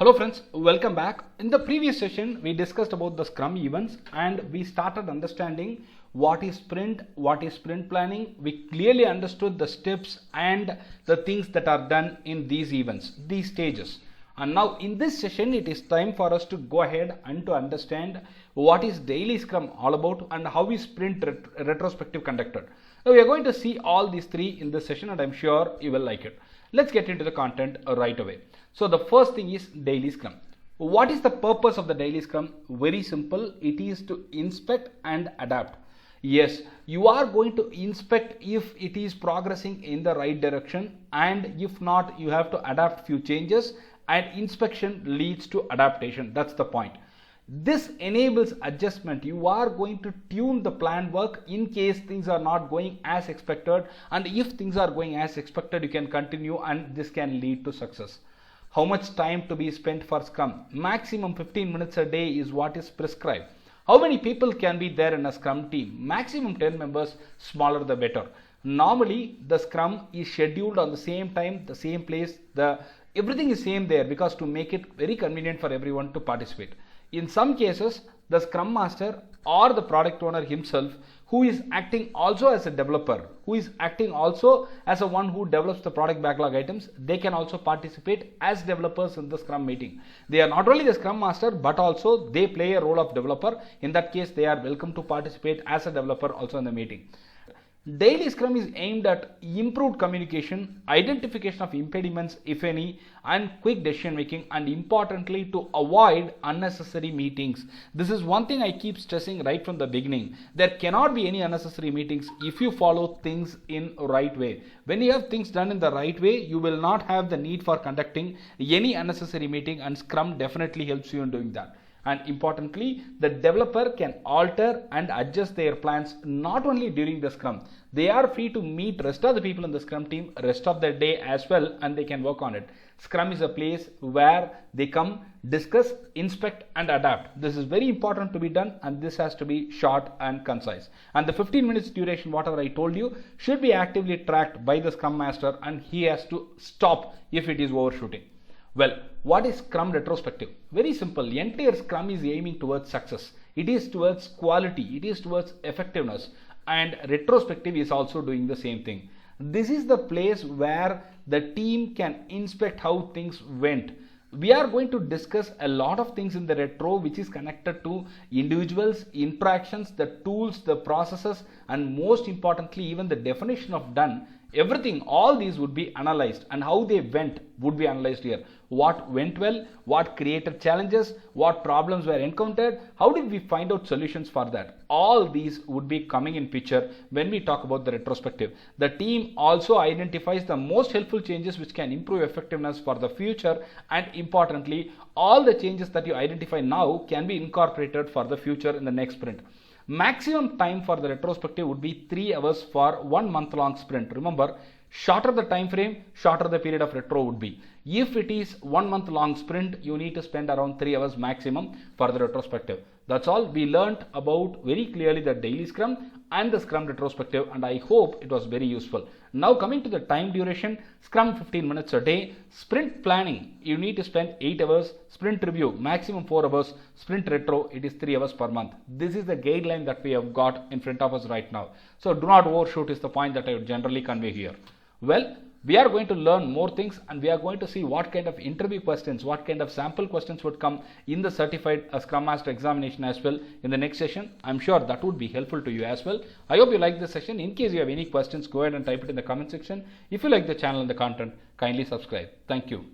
Hello friends, welcome back. In the previous session, we discussed about the Scrum events and we started understanding what is sprint planning. We clearly understood the steps and the things that are done in these events, these stages. And now in this session, it is time for us to go ahead and to understand what is daily Scrum all about and how is sprint retrospective conducted. Now we are going to see all these three in this session and I'm sure you will like it. Let's get into the content right away. So the first thing is daily Scrum. What is the purpose of the daily Scrum? Very simple. It is to inspect and adapt. Yes, you are going to inspect if it is progressing in the right direction, and if not, you have to adapt few changes, and inspection leads to adaptation. That's the point. This enables adjustment. You are going to tune the plan work in case things are not going as expected, and if things are going as expected, you can continue and this can lead to success. How much time to be spent for Scrum? Maximum 15 minutes a day is what is prescribed. How many people can be there in a Scrum team? Maximum 10 members, smaller the better. Normally the Scrum is scheduled on the same time, the same place, everything is same there because to make it very convenient for everyone to participate. In some cases, the Scrum Master or the product owner himself, who is acting also as a developer, who is acting also as a one who develops the product backlog items, they can also participate as developers in the Scrum meeting. They are not only the Scrum Master, but also they play a role of developer. In that case, they are welcome to participate as a developer also in the meeting. Daily Scrum is aimed at improved communication, identification of impediments if any, and quick decision making, and importantly to avoid unnecessary meetings. This is one thing I keep stressing right from the beginning. There cannot be any unnecessary meetings if you follow things in right way. When you have things done in the right way, you will not have the need for conducting any unnecessary meeting, and Scrum definitely helps you in doing that. And importantly, the developer can alter and adjust their plans not only during the Scrum. They are free to meet rest of the people in the Scrum team rest of the day as well, and they can work on it. Scrum is a place where they come, discuss, inspect and adapt. This is very important to be done, and this has to be short and concise. And the 15 minutes duration, whatever I told you, should be actively tracked by the Scrum Master, and he has to stop if it is overshooting. Well, what is Scrum Retrospective? Very simple. The entire Scrum is aiming towards success. It is towards quality. It is towards effectiveness. And Retrospective is also doing the same thing. This is the place where the team can inspect how things went. We are going to discuss a lot of things in the retro which is connected to individuals, interactions, the tools, the processes, and most importantly, even the definition of done. Everything, all these would be analyzed, and how they went would be analyzed here. What went well, what created challenges, what problems were encountered, how did we find out solutions for that? All these would be coming in picture when we talk about the retrospective. The team also identifies the most helpful changes which can improve effectiveness for the future, and importantly, all the changes that you identify now can be incorporated for the future in the next sprint. Maximum time for the retrospective would be 3 hours for 1 month long sprint. Remember, shorter the time frame, shorter the period of retro would be. If it is 1 month long sprint, you need to spend around 3 hours maximum for the retrospective. That's all. We learnt about very clearly the daily Scrum and the Scrum Retrospective, and I hope it was very useful. Now coming to the time duration, Scrum 15 minutes a day. Sprint planning, you need to spend 8 hours. Sprint review, maximum 4 hours. Sprint retro, it is 3 hours per month. This is the guideline that we have got in front of us right now. So do not overshoot is the point that I would generally convey here. Well, we are going to learn more things, and we are going to see what kind of interview questions, what kind of sample questions would come in the certified Scrum Master examination as well in the next session. I'm sure that would be helpful to you as well. I hope you like this session. In case you have any questions, go ahead and type it in the comment section. If you like the channel and the content, kindly subscribe. Thank you.